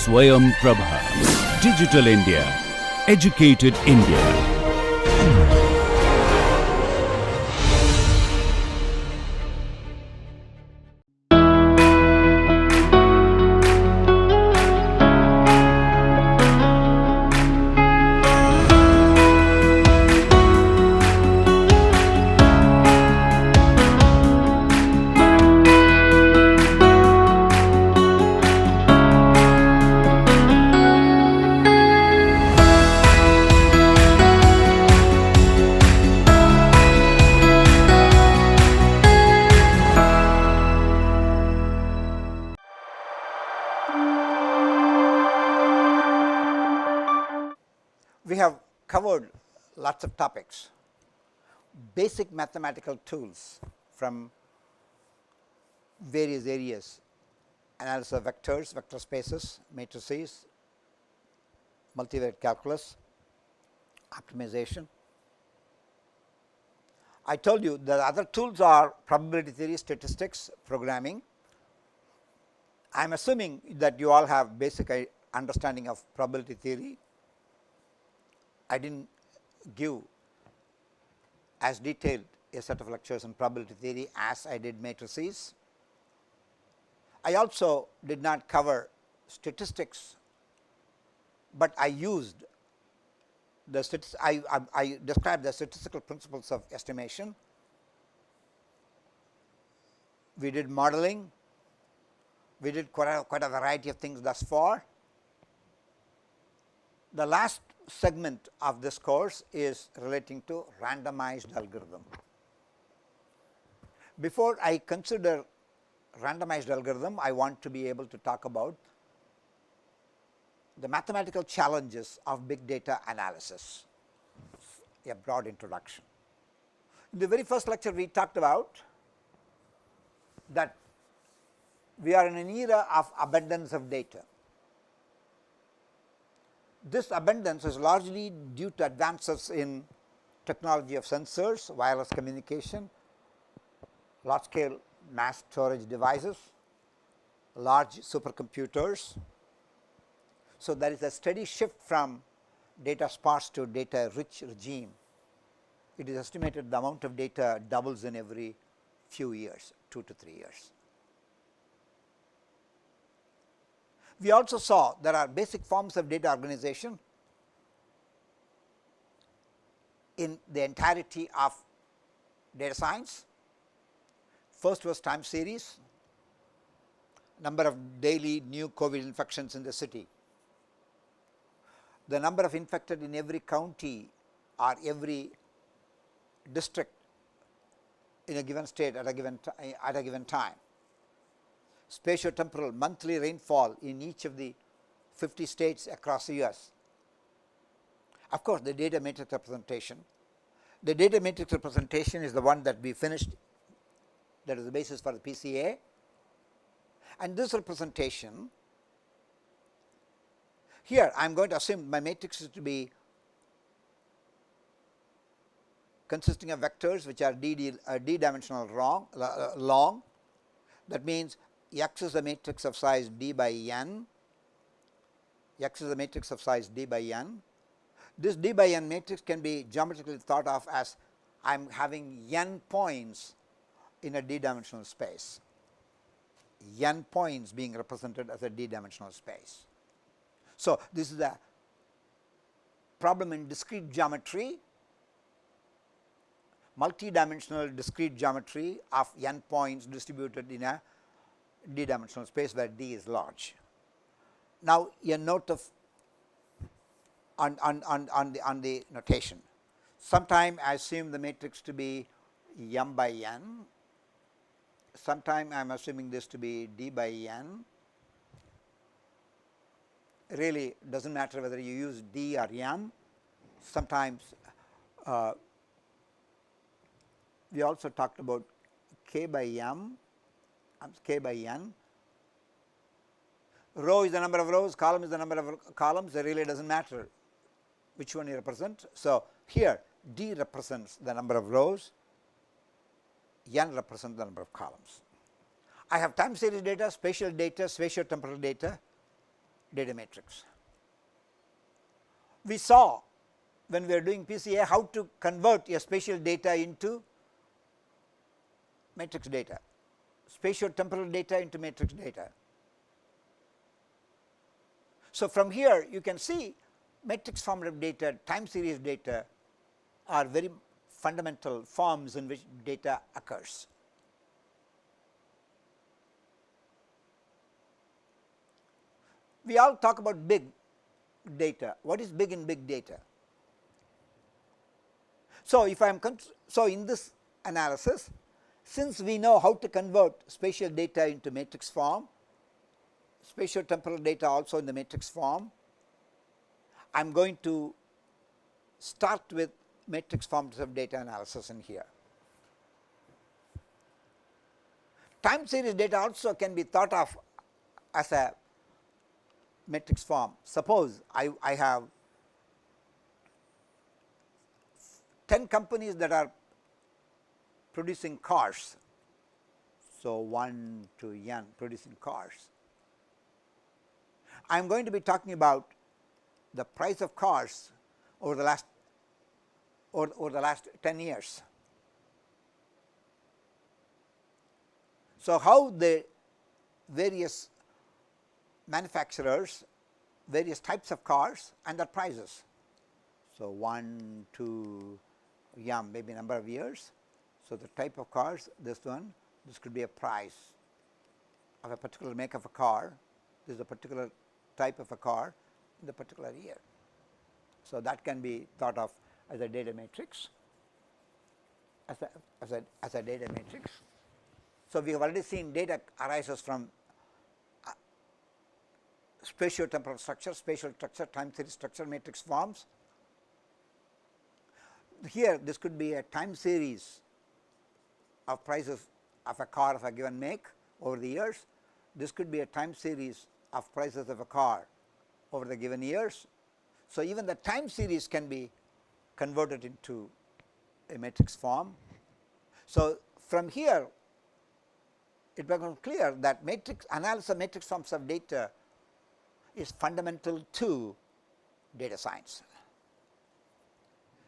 Swayam Prabha. Digital India. Educated India. We have covered lots of topics, basic mathematical tools from various areas, analysis of vectors, vector spaces, matrices, multivariate calculus, optimization. I told you the other tools are probability theory, statistics, programming. I am assuming that you all have basic understanding of probability theory. I did not give as detailed a set of lectures on probability theory as I did matrices. I also did not cover statistics, but I used the I described the statistical principles of estimation. We did modeling. We did quite a variety of things thus far. The last segment of this course is relating to randomized algorithm. Before I consider randomized algorithm, I want to be able to talk about the mathematical challenges of big data analysis, a broad introduction. In the very first lecture we talked about that we are in an era of abundance of data. This abundance is largely due to advances in technology of sensors, wireless communication, large scale mass storage devices, large supercomputers. So, there is a steady shift from data sparse to data rich regime. It is estimated the amount of data doubles in every few years, 2 to 3 years. We also saw there are basic forms of data organization in the entirety of data science. First was time series, number of daily new COVID infections in the city, the number of infected in every county or every district in a given state at a given time. Spatio-temporal monthly rainfall in each of the 50 states across the US. Of course, the data matrix representation. The data matrix representation is the one that we finished, that is the basis for the PCA. And this representation, here I am going to assume my matrix is to be consisting of vectors which are d-dimensional long. That means X is a matrix of size d by n, X is a matrix of size d by n. This d by n matrix can be geometrically thought of as I am having n points in a d-dimensional space, n points being represented as a d-dimensional space. So, this is a problem in discrete geometry, multi-dimensional discrete geometry of n points distributed in a d-dimensional space where d is large. Now, a note of on the notation. Sometime I assume the matrix to be m by n, sometime I am assuming this to be d by n. Really does not matter whether you use d or m. Sometimes we also talked about k by m, k by n. Row is the number of rows, column is the number of columns, it really does not matter which one you represent. So, here d represents the number of rows, n represents the number of columns. I have time series data, spatial data, spatio-temporal data, data matrix. We saw when we were doing PCA how to convert a spatial data into matrix data, spatial temporal data into matrix data. So, from here you can see matrix formative data, time series data are very fundamental forms in which data occurs. We all talk about big data. What is big in big data? So, if I am so in this analysis, since we know how to convert spatial data into matrix form, spatial temporal data also in the matrix form, I am going to start with matrix forms of data analysis in here. Time series data also can be thought of as a matrix form. Suppose I have 10 companies that are producing cars. So, 1 to n producing cars. I am going to be talking about the price of cars over the last 10 years. So, how the various manufacturers, various types of cars and their prices. So, 1, 2, maybe number of years. So, the type of cars, this could be a price of a particular make of a car, this is a particular type of a car in the particular year. So, that can be thought of as a data matrix, as a data matrix. So, we have already seen data arises from spatial temporal structure, spatial structure, time series structure, matrix forms. Here this could be a time series of prices of a car of a given make over the years. This could be a time series of prices of a car over the given years. So, even the time series can be converted into a matrix form. So, from here it becomes clear that matrix analysis of matrix forms of data is fundamental to data science.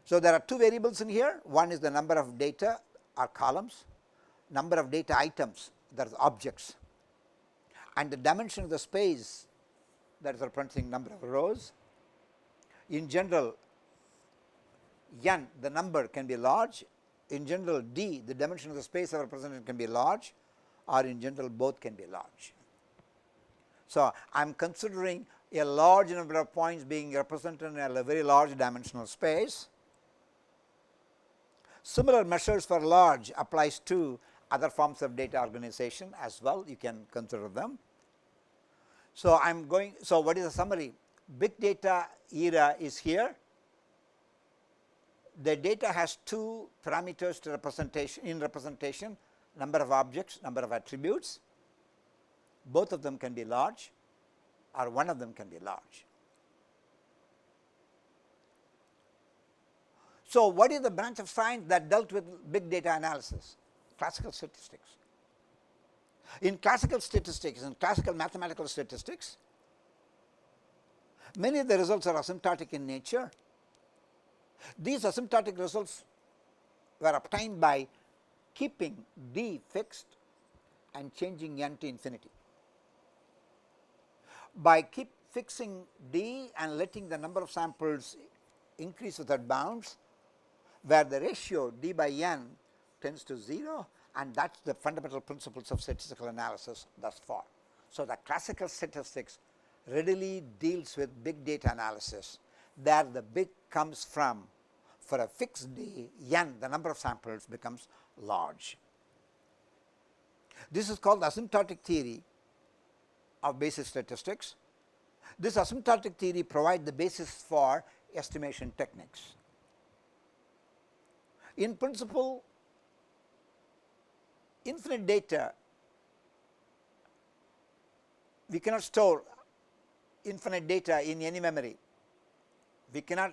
So, there are two variables in here. One is the number of data or columns, number of data items, that is objects, and the dimension of the space, that is representing number of rows. In general, n, the number can be large. In general, d, the dimension of the space of representation can be large, or in general both can be large. So, I am considering a large number of points being represented in a very large dimensional space. Similar measures for large applies to other forms of data organization as well, you can consider them. So, I am going, so what is the summary? Big data era is here. The data has two parameters to representation, number of objects, number of attributes. Both of them can be large or one of them can be large. So, what is the branch of science that dealt with big data analysis? Classical statistics. In classical statistics, in classical mathematical statistics, many of the results are asymptotic in nature. These asymptotic results were obtained by keeping d fixed and changing n to infinity. By keep fixing d and letting the number of samples increase without bounds, where the ratio d by n tends to 0, and that is the fundamental principles of statistical analysis thus far. So, the classical statistics readily deals with big data analysis, there the big comes from, for a fixed d, n, the number of samples becomes large. This is called the asymptotic theory of basic statistics. This asymptotic theory provides the basis for estimation techniques. In principle, infinite data, we cannot store infinite data in any memory. We cannot,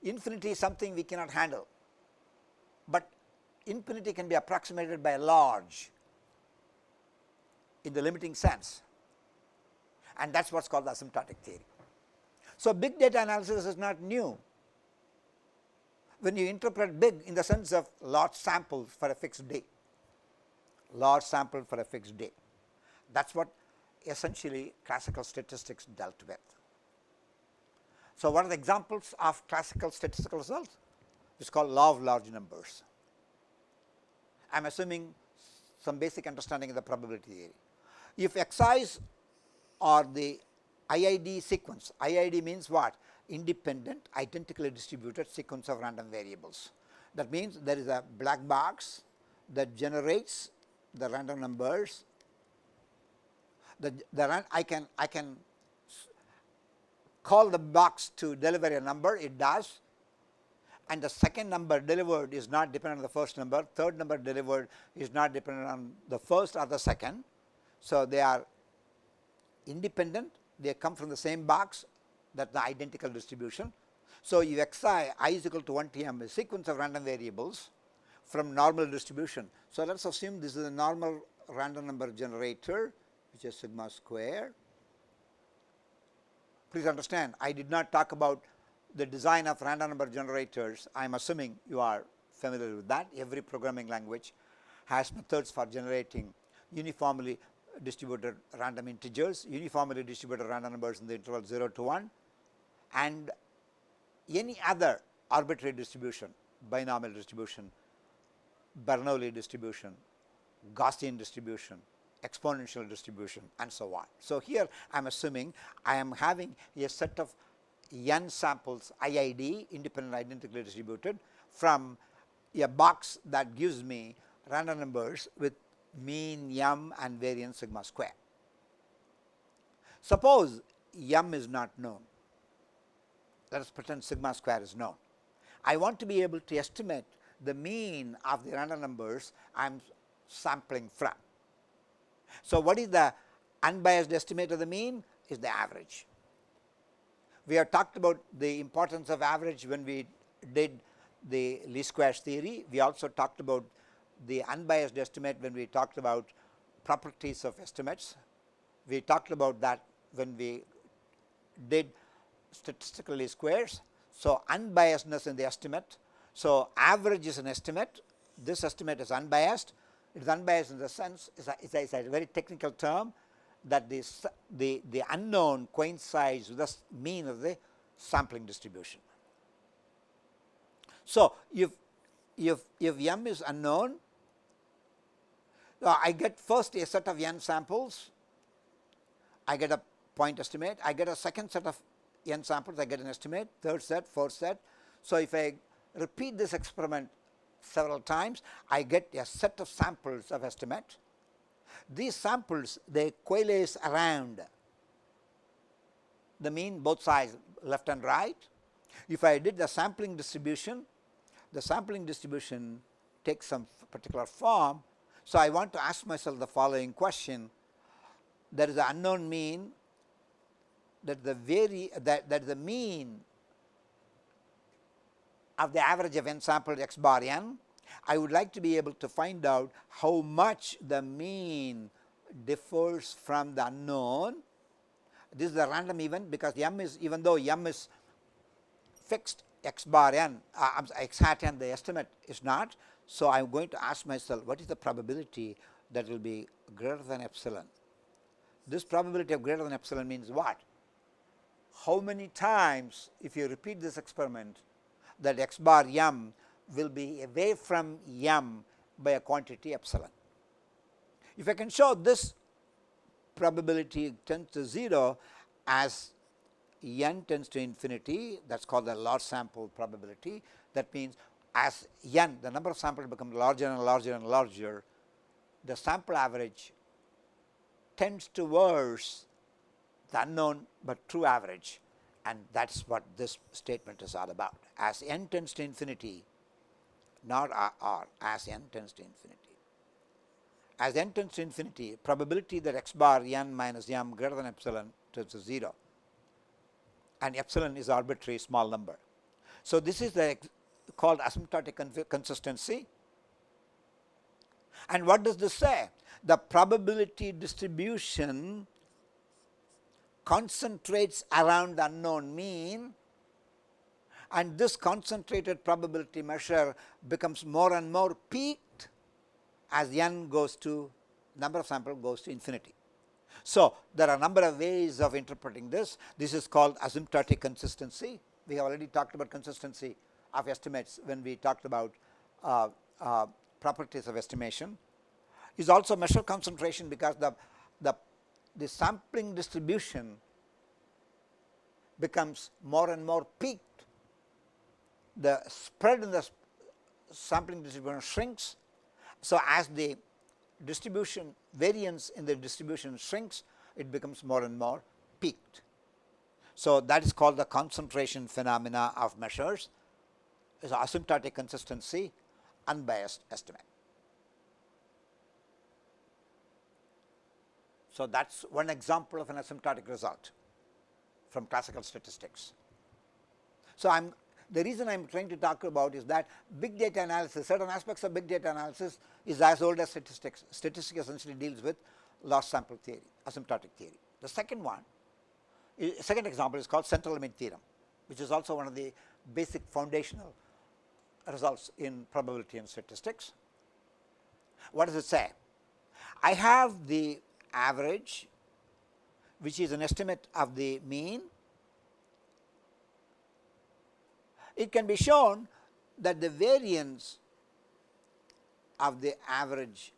infinity is something we cannot handle, but infinity can be approximated by large in the limiting sense. and that is what is called the asymptotic theory. So, big data analysis is not new. When you interpret big in the sense of large samples for a fixed day, large sample for a fixed day, that is what essentially classical statistics dealt with. So, what are the examples of classical statistical results? It is called law of large numbers. I am assuming some basic understanding of the probability theory. If xi's are the IID sequence, IID means what? Independent, identically distributed sequence of random variables. That means there is a black box that generates the random numbers. I can call the box to deliver a number, it does, and the second number delivered is not dependent on the first number, third number delivered is not dependent on the first or the second. So, they are independent, they come from the same box, that is the identical distribution. So, if xi I is equal to 1 tm is sequence of random variables from normal distribution. So, let us assume this is a normal random number generator, which is sigma square. Please understand, I did not talk about the design of random number generators. I am assuming you are familiar with that. Every programming language has methods for generating uniformly distributed random integers, uniformly distributed random numbers in the interval 0 to 1, and any other arbitrary distribution, binomial distribution, Bernoulli distribution, Gaussian distribution, exponential distribution, and so on. So, here I am assuming I am having a set of n samples IID, independent identically distributed, from a box that gives me random numbers with mean m and variance sigma square. Suppose m is not known, let us pretend sigma square is known. I want to be able to estimate the mean of the random numbers I am sampling from. So, what is the unbiased estimate of the mean? Is the average. We have talked about the importance of average when we did the least squares theory. We also talked about the unbiased estimate when we talked about properties of estimates. We talked about that when we did statistical least squares. So, unbiasedness in the estimate. So, average is an estimate. This estimate is unbiased. It is unbiased in the sense, it is a very technical term, that the unknown coincides with the mean of the sampling distribution. So, if m is unknown, I get first a set of n samples, I get a point estimate, I get a second set of n samples, I get an estimate, third set, fourth set. So, if I repeat this experiment several times, I get a set of samples of estimate. These samples, they coalesce around the mean both sides, left and right. If I did the sampling distribution takes some particular form. So, I want to ask myself the following question: there is an unknown mean, that the mean of the average of n sampled x bar n. I would like to be able to find out how much the mean differs from the unknown. This is a random event, because m is, even though m is fixed, x bar n, x hat n, the estimate is not. So, I am going to ask myself, what is the probability that will be greater than epsilon? This probability of greater than epsilon means what? How many times, if you repeat this experiment, that x bar m will be away from m by a quantity epsilon. If I can show this probability tends to 0 as n tends to infinity, that is called the large sample probability. That means as n, the number of samples becomes larger and larger and larger, the sample average tends towards the unknown but true average, and that is what this statement is all about. As n tends to infinity, not r, as n tends to infinity. As n tends to infinity, probability that x bar n minus m greater than epsilon tends to 0, and epsilon is arbitrary small number. So, this is called asymptotic consistency. And what does this say? The probability distribution concentrates around the unknown mean, and this concentrated probability measure becomes more and more peaked as n goes to, number of samples goes to infinity. So, there are a number of ways of interpreting this. This is called asymptotic consistency. We have already talked about consistency of estimates when we talked about properties of estimation. Is also measure concentration because the sampling distribution becomes more and more peaked. The spread in the sampling distribution shrinks. So, as the distribution variance in the distribution shrinks, it becomes more and more peaked. So, that is called the concentration phenomena of measures. Is asymptotic consistency, unbiased estimate. So, that is one example of an asymptotic result from classical statistics. So, the reason I am trying to talk about is that big data analysis, certain aspects of big data analysis is as old as statistics. Statistics essentially deals with loss sample theory, asymptotic theory. The second example is called central limit theorem, which is also one of the basic foundational results in probability and statistics. What does it say? I have the average, which is an estimate of the mean. It can be shown that the variance of the average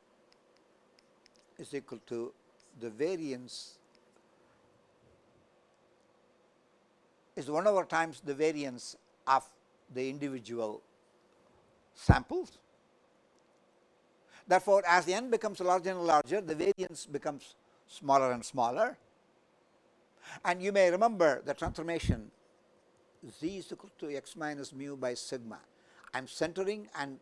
is equal to the variance is 1 over times the variance of the individual samples. Therefore, as the n becomes larger and larger, the variance becomes smaller and smaller. And you may remember the transformation z is equal to x minus mu by sigma. I am centering and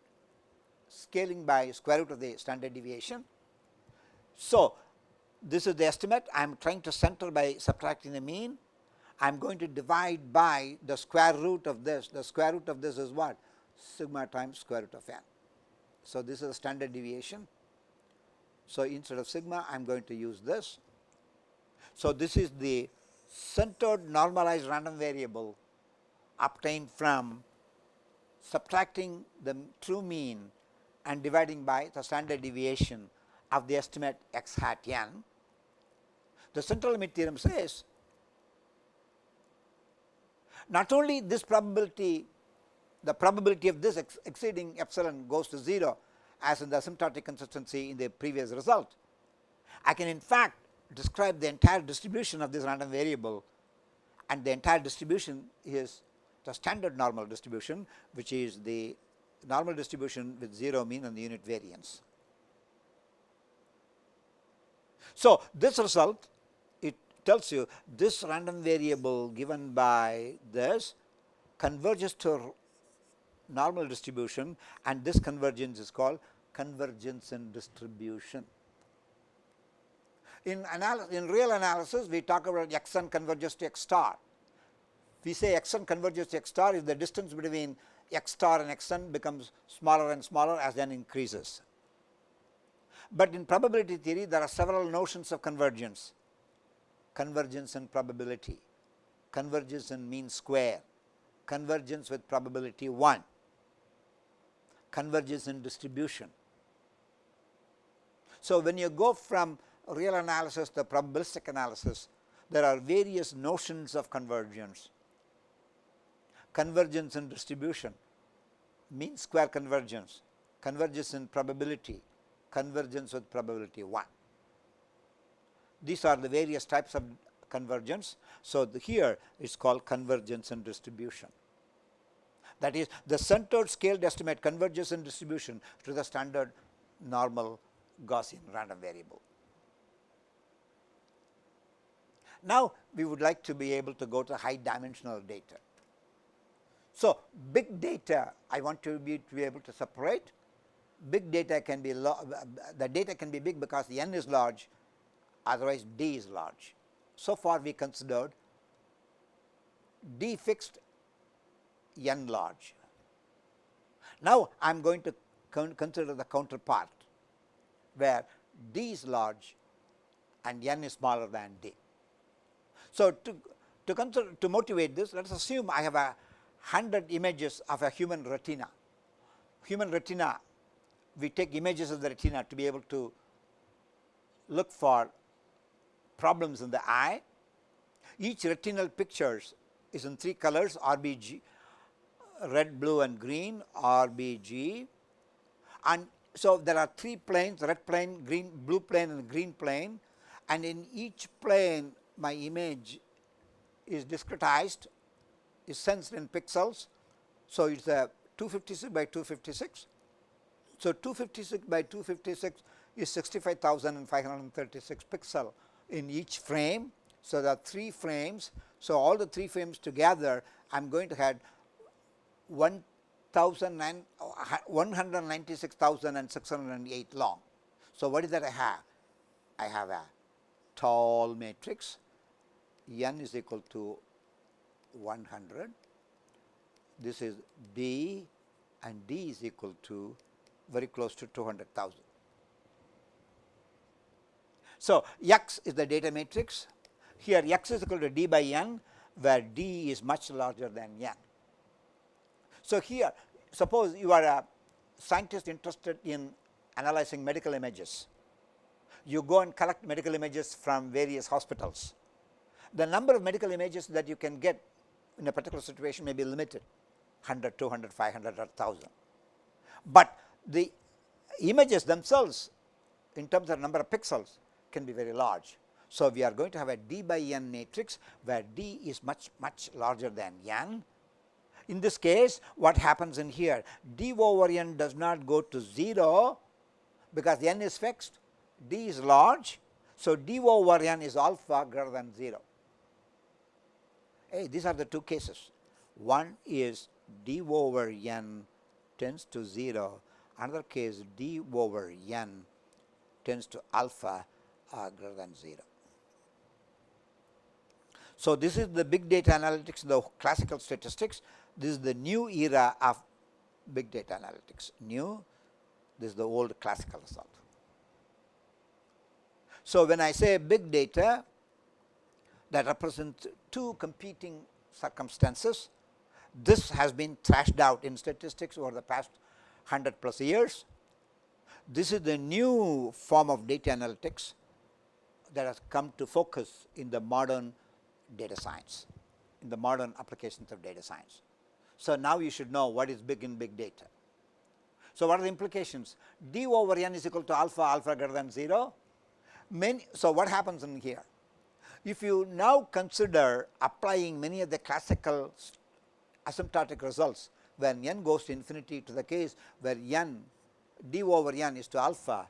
scaling by square root of the standard deviation. So, this is the estimate. I am trying to center by subtracting the mean. I am going to divide by the square root of this. The square root of this is what? Sigma times square root of n. So, this is a standard deviation. So, instead of sigma, I am going to use this. So, this is the centered normalized random variable obtained from subtracting the true mean and dividing by the standard deviation of the estimate x hat n. The central limit theorem says not only this probability, the probability of this exceeding epsilon goes to 0 as in the asymptotic consistency in the previous result. I can in fact describe the entire distribution of this random variable, and the entire distribution is the standard normal distribution, which is the normal distribution with 0 mean and the unit variance. So, this result, it tells you this random variable given by this converges to normal distribution, and this convergence is called convergence in distribution. In real analysis, we talk about xn converges to x star. We say xn converges to x star if the distance between x star and xn becomes smaller and smaller as n increases. But in probability theory, there are several notions of convergence. Convergence in probability, convergence in mean square, convergence with probability 1, convergence in distribution. So, when you go from real analysis to probabilistic analysis, there are various notions of convergence. Convergence in distribution, mean square convergence, convergence in probability, convergence with probability 1. These are the various types of convergence. So, here it is called convergence in distribution. That is, the centered scaled estimate converges in distribution to the standard normal Gaussian random variable. Now, we would like to be able to go to high dimensional data. So, big data, I want to be able to separate. Big data can be, the data can be big because the n is large, otherwise d is large. So far we considered d fixed, n large. Now, I am going to consider the counterpart where d is large and n is smaller than d. So, to motivate this, let us assume I have 100 images of a human retina. Human retina, we take images of the retina to be able to look for problems in the eye. Each retinal pictures is in 3 colors, RBG, red, blue and green, RBG, and so there are 3 planes, red plane, green, blue plane and green plane, and in each plane my image is discretized, is sensed in pixels. So, it is a 256 by 256. So, 256 by 256 is 65,536 pixel in each frame. So, there are 3 frames. So, all the 3 frames together I am going to have 196,608 long. So, what is that I have? I have a tall matrix, n is equal to 100, this is D, and D is equal to very close to 200,000. So, X is the data matrix. Here X is equal to D by n, where D is much larger than n. So, here suppose you are a scientist interested in analyzing medical images. You go and collect medical images from various hospitals. The number of medical images that you can get in a particular situation may be limited, 100, 200, 500 or 1000. But the images themselves in terms of number of pixels can be very large. So, we are going to have a D by n matrix where D is much larger than n. In this case, what happens in here? D over n does not go to 0 because n is fixed, D is large. So, D over n is alpha greater than 0. Hey, these are the 2 cases. One is D over n tends to 0, another case D over n tends to alpha greater than 0. So, this is the big data analytics, the classical statistics. This is the new era of big data analytics. New, this is the old classical result. So, when I say big data, that represents 2 competing circumstances. This has been thrashed out in statistics over the past 100 plus years. This is the new form of data analytics that has come to focus in the modern data science, in the modern applications of data science. So, now you should know what is big in big data. So, what are the implications? D over n is equal to alpha, alpha greater than 0. So, what happens in here? If you now consider applying many of the classical asymptotic results when n goes to infinity to the case where n, D over n is to alpha.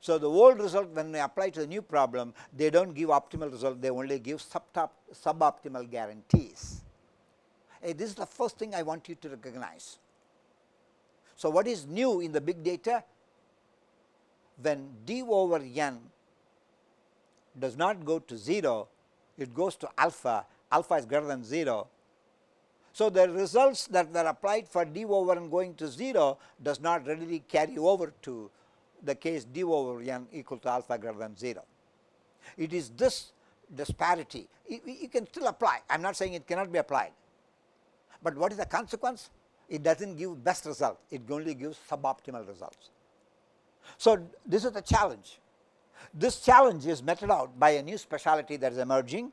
So, the old result when they apply to the new problem, they do not give optimal result, they only give suboptimal guarantees. Hey, this is the first thing I want you to recognize. So, what is new in the big data? When D over n does not go to 0, it goes to alpha, alpha is greater than 0. So, the results that were applied for D over n going to 0 does not readily carry over to the case D over n equal to alpha greater than 0. It is this disparity, you can still apply, I am not saying it cannot be applied, but what is the consequence? It does not give best result, it only gives suboptimal results. So, this is the challenge. This challenge is meted out by a new specialty that is emerging,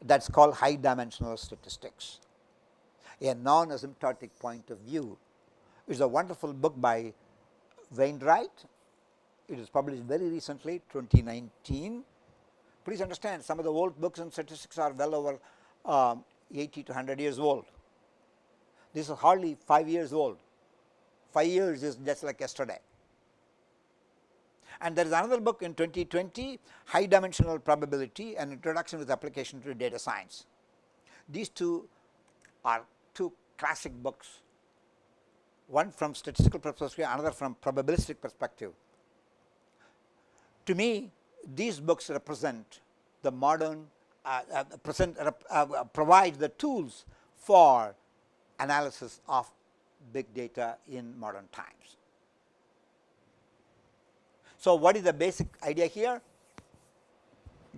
that is called high dimensional statistics, a non-asymptotic point of view. It is a wonderful book by Wainwright. It is published very recently, 2019. Please understand, some of the old books on statistics are well over 80 to 100 years old. This is hardly 5 years old. 5 years is just like yesterday. And there is another book in 2020, High Dimensional Probability, an Introduction with Application to Data Science. These 2 are 2 classic books, one from statistical perspective, another from probabilistic perspective. To me, these books represent the modern, provide the tools for analysis of big data in modern times. So, what is the basic idea here?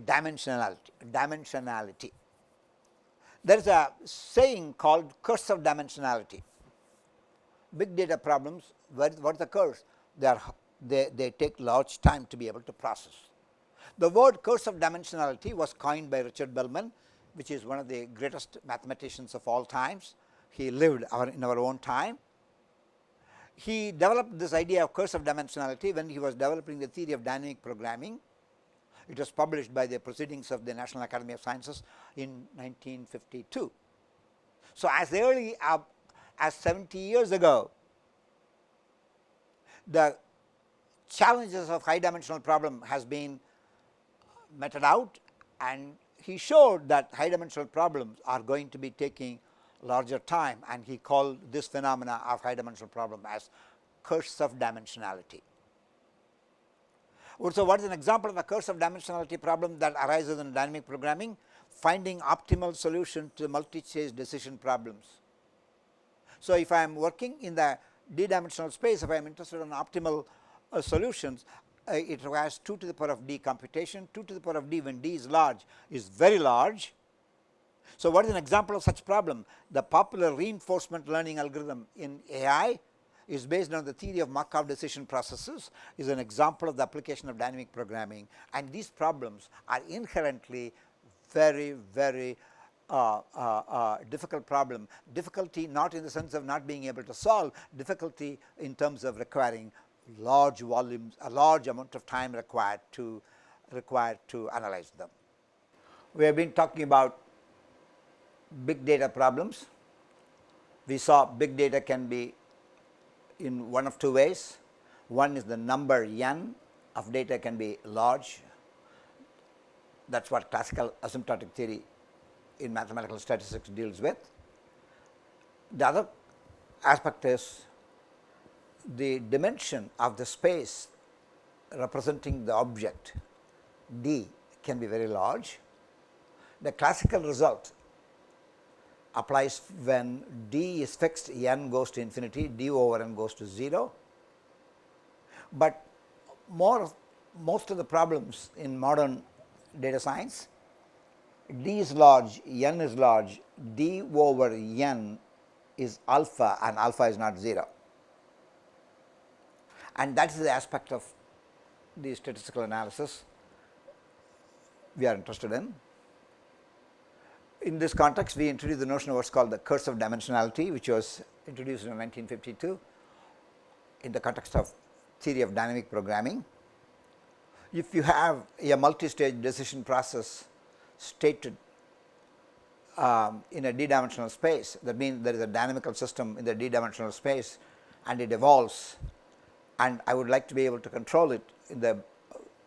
dimensionality. There is a saying called curse of dimensionality. Big data problems, what is the curse? They take large time to be able to process. The word curse of dimensionality was coined by Richard Bellman, which is one of the greatest mathematicians of all times. He lived in our own time. He developed this idea of curse of dimensionality when he was developing the theory of dynamic programming. It was published by the Proceedings of the National Academy of Sciences in 1952. So, as early as 70 years ago, the challenges of high dimensional problem has been meted out, and he showed that high dimensional problems are going to be taking larger time, and he called this phenomena of high dimensional problem as curse of dimensionality. So, what is an example of a curse of dimensionality problem that arises in dynamic programming? Finding optimal solution to multi-stage decision problems. So, if I am working in the d-dimensional space, if I am interested in optimal solutions, it requires 2 to the power of d computation. 2 to the power of d when d is large is very large. So, what is an example of such problem? The popular reinforcement learning algorithm in AI is based on the theory of Markov decision processes, is an example of the application of dynamic programming, and these problems are inherently very, very difficult problem. Difficulty not in the sense of not being able to solve, difficulty in terms of requiring large volumes, a large amount of time required to analyze them. We have been talking about big data problems. We saw big data can be in one of two ways. One is the number n of data can be large. That is what classical asymptotic theory in mathematical statistics deals with. The other aspect is the dimension of the space representing the object D can be very large. The classical result applies when D is fixed, n goes to infinity, d over n goes to 0. But most of the problems in modern data science, D is large, n is large, d over n is alpha, and alpha is not 0. And that is the aspect of the statistical analysis we are interested in. In this context, we introduced the notion of what is called the curse of dimensionality, which was introduced in 1952 in the context of theory of dynamic programming. If you have a multi-stage decision process stated in a d-dimensional space, that means there is a dynamical system in the d-dimensional space and it evolves, and I would like to be able to control it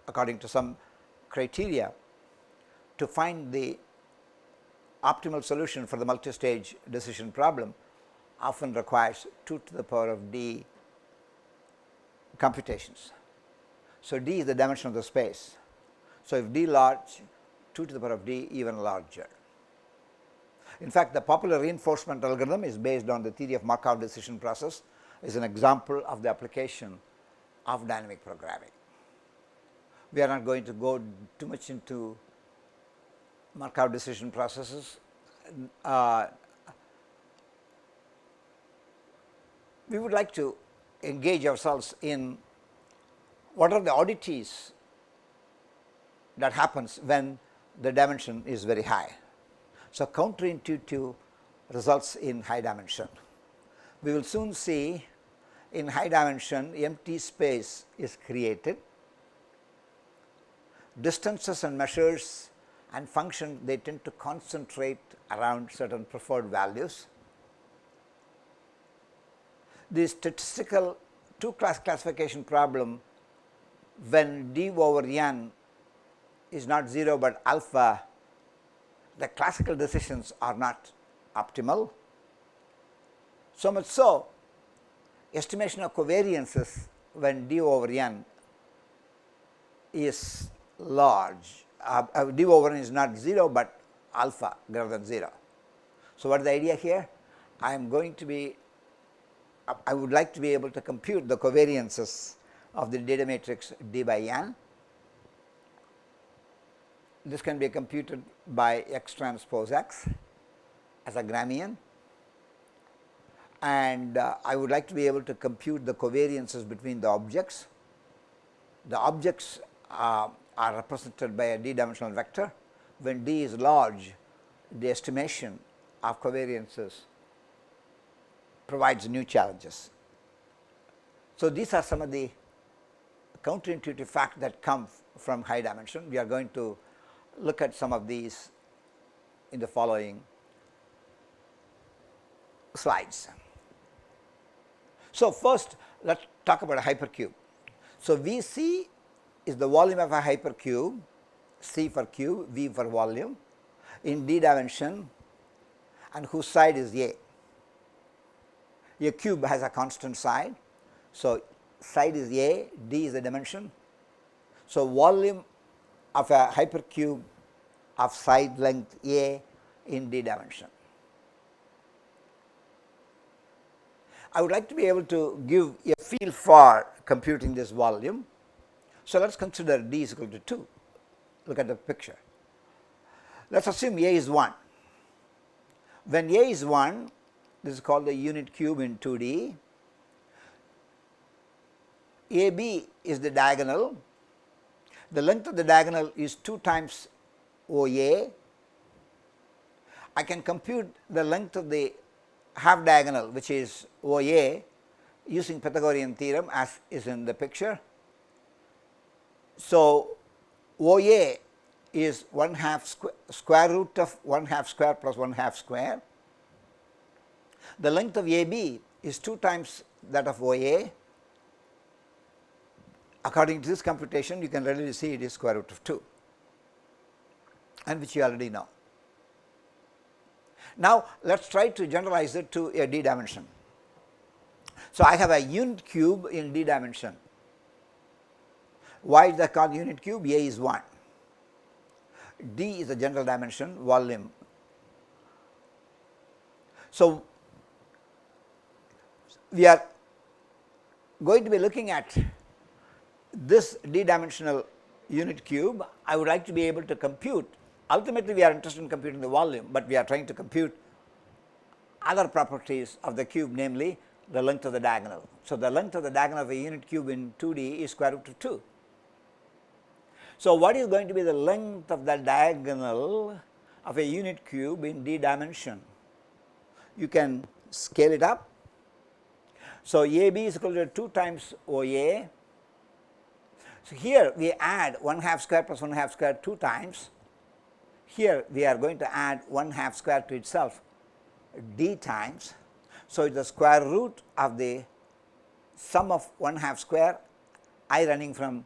according to some criteria to find the optimal solution for the multi-stage decision problem often requires 2 to the power of d computations. So, d is the dimension of the space. So, if d large, 2 to the power of d even larger. In fact, the popular reinforcement algorithm is based on the theory of Markov decision process, is an example of the application of dynamic programming. We are not going to go too much into Markov decision processes. We would like to engage ourselves in what are the oddities that happens when the dimension is very high. So, counterintuitive results in high dimension. We will soon see in high dimension empty space is created. Distances and measures and functions, they tend to concentrate around certain preferred values. The statistical two-class classification problem, when d over n is not 0 but alpha, the classical decisions are not optimal. So much so, estimation of covariances when d over n is large, d over n is not 0 but alpha greater than 0. So, what is the idea here? I would like to be able to compute the covariances of the data matrix d by n. this can be computed by X transpose X as a Gramian, and I would like to be able to compute the covariances between the objects. The objects are represented by a d-dimensional vector. When d is large, the estimation of covariances provides new challenges. So, these are some of the counterintuitive facts that come from high dimension. We are going to look at some of these in the following slides. So, first let us talk about a hypercube. So, Vc is the volume of a hypercube, C for cube, V for volume, in d dimension, and whose side is A. A cube has a constant side. So, side is A, d is the dimension. So, volume of a hypercube of side length A in d dimension. I would like to be able to give a feel for computing this volume. So, let us consider d is equal to 2. Look at the picture. Let us assume A is 1. When A is 1, this is called the unit cube in 2D. AB is the diagonal. The length of the diagonal is 2 times OA. I can compute the length of the half diagonal, which is OA, using Pythagorean theorem as is in the picture. So, OA is 1/2 square root of 1/2 square plus 1/2 square. The length of AB is 2 times that of OA. According to this computation, you can readily see it is square root of 2, and which you already know. Now, let us try to generalize it to a d dimension. So, I have a unit cube in d dimension. Why is that called unit cube? A is 1. D is the general dimension, volume. So, we are going to be looking at this d dimensional unit cube. I would like to be able to compute. Ultimately, we are interested in computing the volume, but we are trying to compute other properties of the cube, namely the length of the diagonal. So, the length of the diagonal of a unit cube in 2D is square root of 2. So, what is going to be the length of the diagonal of a unit cube in d dimension? You can scale it up. So, AB is equal to 2 times OA. So, here we add 1/2 square plus 1/2 square 2 times. Here we are going to add 1/2 square to itself d times. So, it is the square root of the sum of 1/2 square, I running from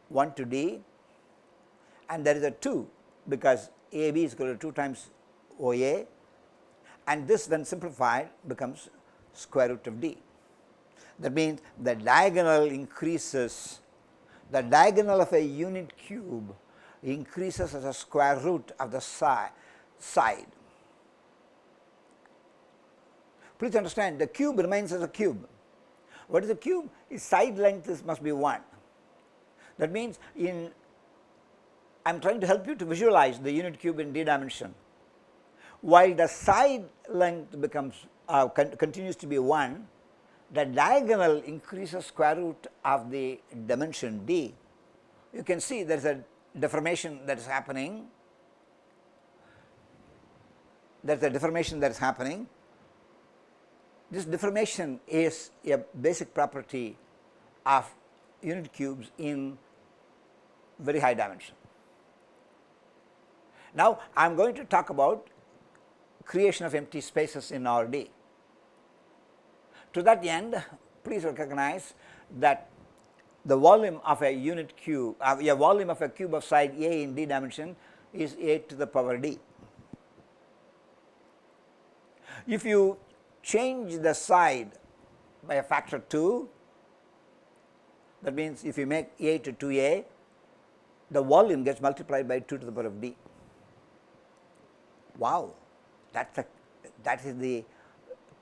1 to d, and there is a 2 because AB is equal to 2 times OA, and this when simplified becomes square root of d. That means the diagonal increases, the diagonal of a unit cube increases as a square root of the side. Please understand, the cube remains as a cube. What is the cube? Its side length must be 1. That means I am trying to help you to visualize the unit cube in d dimension. While the side length becomes continues to be 1, the diagonal increases square root of the dimension d. You can see there is a deformation that is happening. There is a deformation that is happening. This deformation is a basic property of unit cubes in very high dimension. Now, I am going to talk about creation of empty spaces in RD. To that end, please recognize that the volume of a unit cube, a volume of a cube of side A in d dimension is A to the power d. If you change the side by a factor 2, that means if you make A to 2A, the volume gets multiplied by 2 to the power of d. Wow, that is the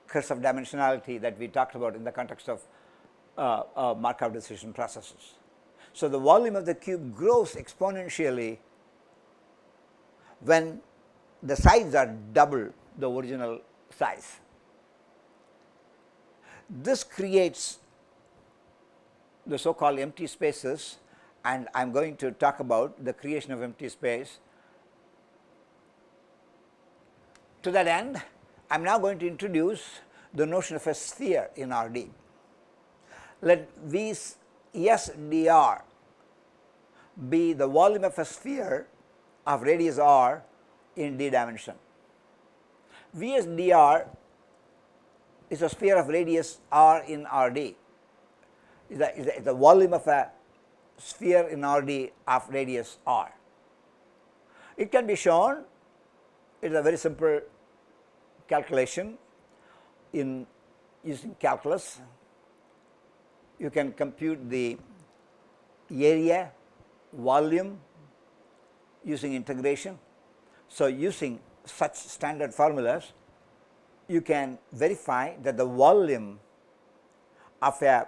curse of dimensionality that we talked about in the context of Markov decision processes. So, the volume of the cube grows exponentially when the sides are double the original size. This creates the so called empty spaces, and I am going to talk about the creation of empty space. To that end, I am now going to introduce the notion of a sphere in RD. Let V S dr be the volume of a sphere of radius r in d dimension. V S dr is a sphere of radius r in RD. Is the volume of a sphere in RD of radius r. It can be shown, it is a very simple calculation in using calculus. You can compute the area, volume using integration. So, using such standard formulas, you can verify that the volume of a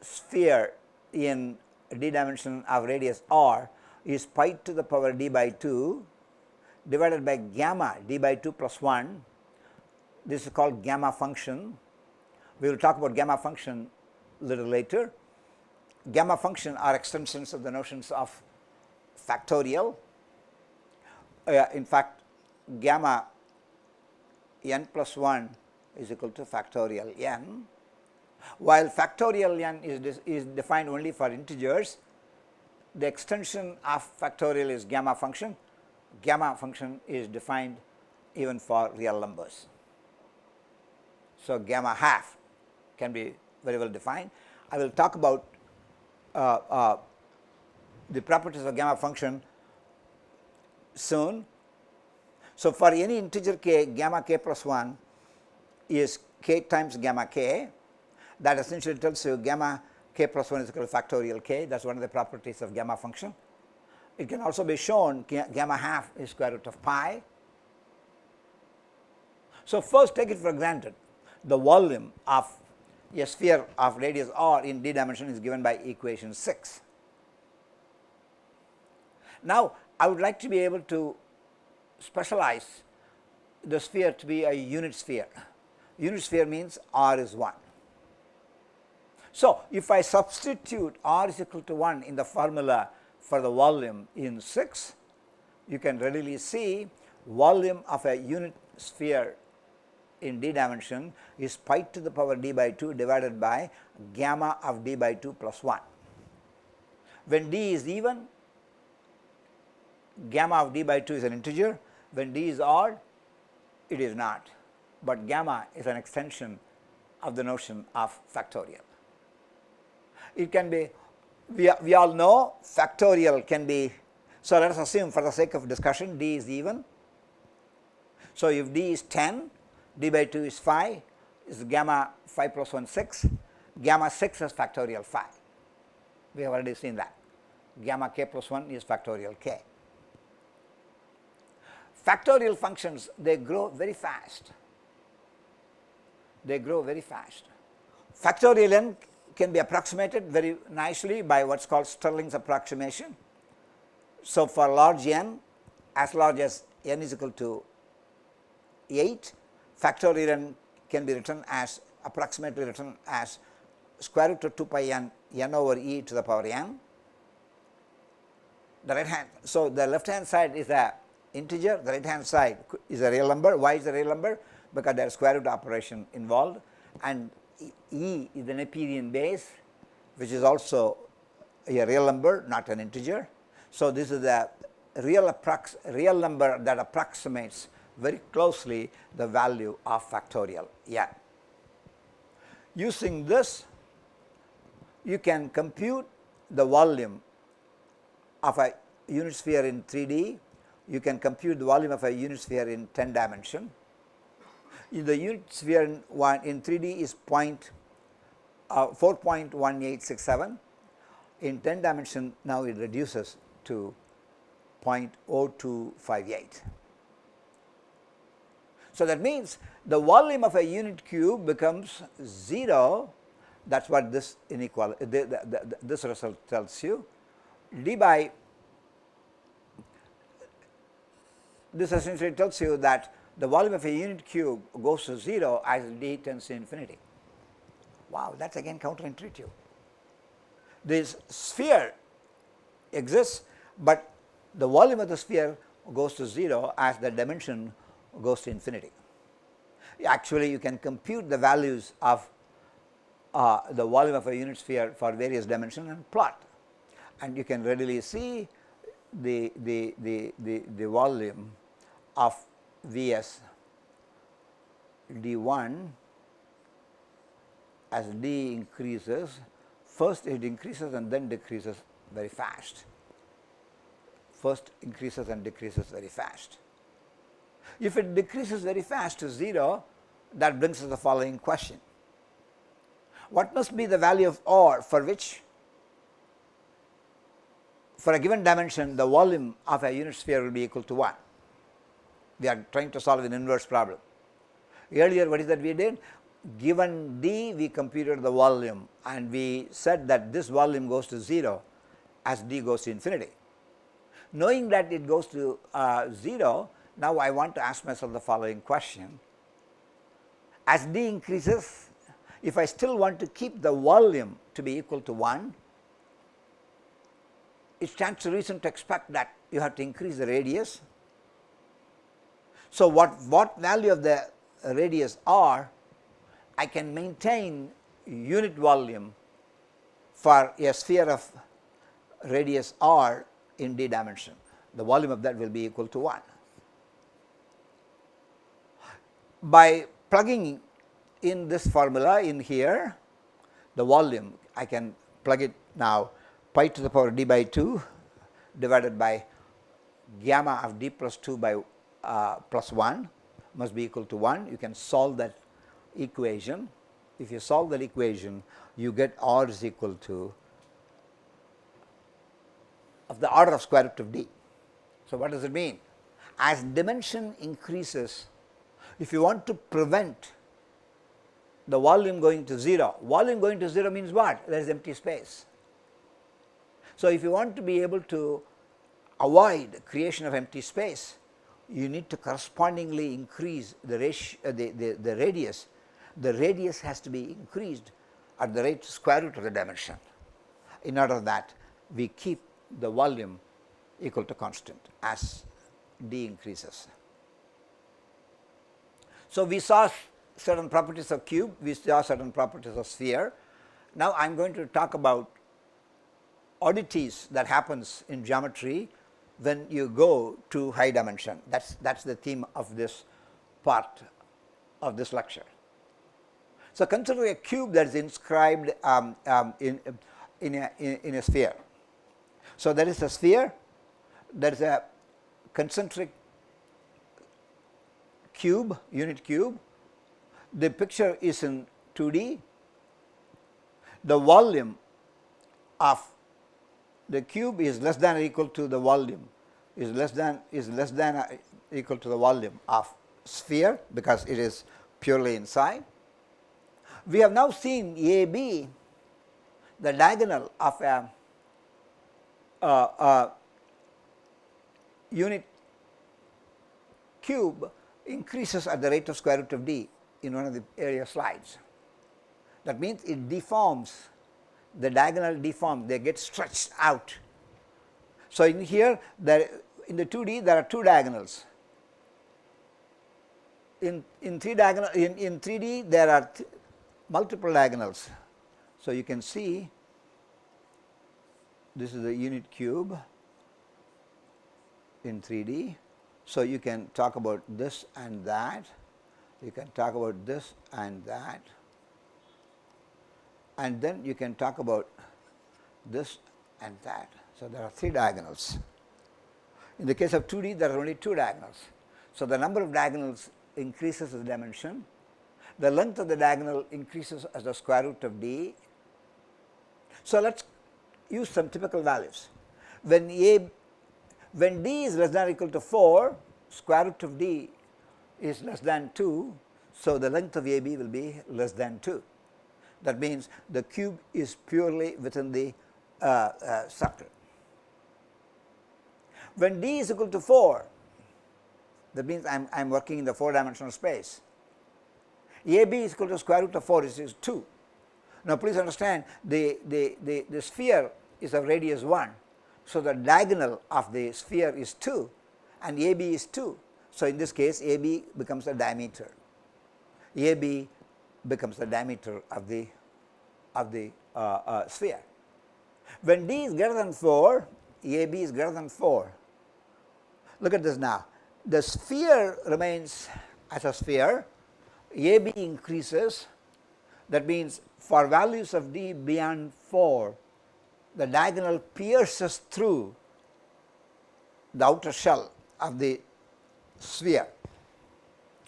sphere in d dimension of radius r is pi to the power d by 2 divided by gamma d by 2 plus 1. This is called gamma function. We will talk about gamma function a little later. Gamma function are extensions of the notions of factorial. In fact, gamma n plus 1 is equal to factorial n. While factorial n is defined only for integers, the extension of factorial is gamma function. Gamma function is defined even for real numbers. So, gamma half can be very well defined. I will talk about the properties of gamma function soon. So, for any integer k, gamma k plus 1 is k times gamma k. That essentially tells you gamma k plus 1 is equal to factorial k. That is one of the properties of gamma function. It can also be shown gamma half is square root of pi. So, first take it for granted the volume of a sphere of radius r in d dimension is given by equation 6. Now, I would like to be able to specialize the sphere to be a unit sphere. Unit sphere means r is 1. So, if I substitute r is equal to 1 in the formula for the volume in 6, you can readily see volume of a unit sphere in d dimension is pi to the power d by 2 divided by gamma of d by 2 plus 1. When d is even, gamma of d by 2 is an integer. When d is odd, it is not, but gamma is an extension of the notion of factorial. It can be, we all know factorial can be, so let us assume for the sake of discussion d is even. So, if d is 10, d by 2 is 5, is gamma 5 plus 1 6, gamma 6 is factorial 5. We have already seen that. Gamma k plus 1 is factorial k. Factorial functions, they grow very fast. They grow very fast. Factorial n can be approximated very nicely by what is called Stirling's approximation. So, for large n, as large as n is equal to 8, factorial n can be written as approximately written as square root of 2 pi n n over e to the power n. The right hand, so the left hand side is a integer, the right hand side is a real number. Why is a real number? Because there is square root operation involved, and e is the Neperian base, which is also a real number, not an integer. So, this is the real number that approximates very closely the value of factorial n. Using this, you can compute the volume of a unit sphere in 3D, you can compute the volume of a unit sphere in 10 dimension. The unit sphere in 3D is 4.1867. In 10 dimension, now it reduces to 0.0258. So, that means the volume of a unit cube becomes 0. That is what this inequality, this result tells you. D by this essentially tells you that the volume of a unit cube goes to 0 as d tends to infinity. Wow, that is again counterintuitive. This sphere exists, but the volume of the sphere goes to 0 as the dimension goes to infinity. Actually, you can compute the values of the volume of a unit sphere for various dimensions and plot, and you can readily see the volume of Vs d1 as d increases. First it increases and then decreases very fast. First increases and decreases very fast. If it decreases very fast to 0, that brings us the following question. What must be the value of R for which, for a given dimension, the volume of a unit sphere will be equal to 1? We are trying to solve an inverse problem. Earlier, what is that we did? Given d, we computed the volume and we said that this volume goes to 0 as d goes to infinity. Knowing that it goes to 0, now I want to ask myself the following question. As d increases, if I still want to keep the volume to be equal to 1, it stands to reason to expect that you have to increase the radius. So, what value of the radius r, I can maintain unit volume for a sphere of radius r in d dimension. The volume of that will be equal to 1. By plugging in this formula in here, the volume, I can plug it now, pi to the power d by 2 divided by gamma of d plus 2 by plus 1 must be equal to 1. You can solve that equation. If you solve that equation, you get R is equal to of the order of square root of d. So, what does it mean? As dimension increases, if you want to prevent the volume going to 0, volume going to 0 means what? There is empty space. So, if you want to be able to avoid creation of empty space, you need to correspondingly increase the ratio, the radius. The radius has to be increased at the rate square root of the dimension. In order that we keep the volume equal to constant as d increases. So, we saw certain properties of cube, we saw certain properties of sphere. Now, I am going to talk about oddities that happens in geometry when you go to high dimension. That's the theme of this part of this lecture. So, consider a cube that is inscribed in a sphere. So, there is a sphere, there is a concentric cube, unit cube. The picture is in 2D. The volume of the cube is less than or equal to the volume, is less than or equal to the volume of sphere, because it is purely inside. We have now seen AB, the diagonal of a unit cube increases at the rate of square root of d in one of the earlier slides. That means it deforms, the diagonal deforms, they get stretched out. So, in here in the 2D there are two diagonals. In 3D there are multiple diagonals. So, you can see this is the unit cube in 3D. So, you can talk about this and that, you can talk about this and that, and then you can talk about this and that. So, there are three diagonals. In the case of 2D, there are only two diagonals. So, the number of diagonals increases as dimension, the length of the diagonal increases as the square root of d. So, let us use some typical values. When d is less than or equal to 4, square root of d is less than 2. So, the length of AB will be less than 2. That means the cube is purely within the circle. When d is equal to 4, That means I am working in the 4-dimensional space. AB is equal to square root of 4 is 2. Now please understand the sphere is of radius 1. So the diagonal of the sphere is 2 and AB is 2. So in this case AB becomes the diameter. AB becomes the diameter of the sphere. When D is greater than 4, AB is greater than 4. Look at this now. The sphere remains as a sphere, AB increases. That means for values of D beyond 4, the diagonal pierces through the outer shell of the sphere.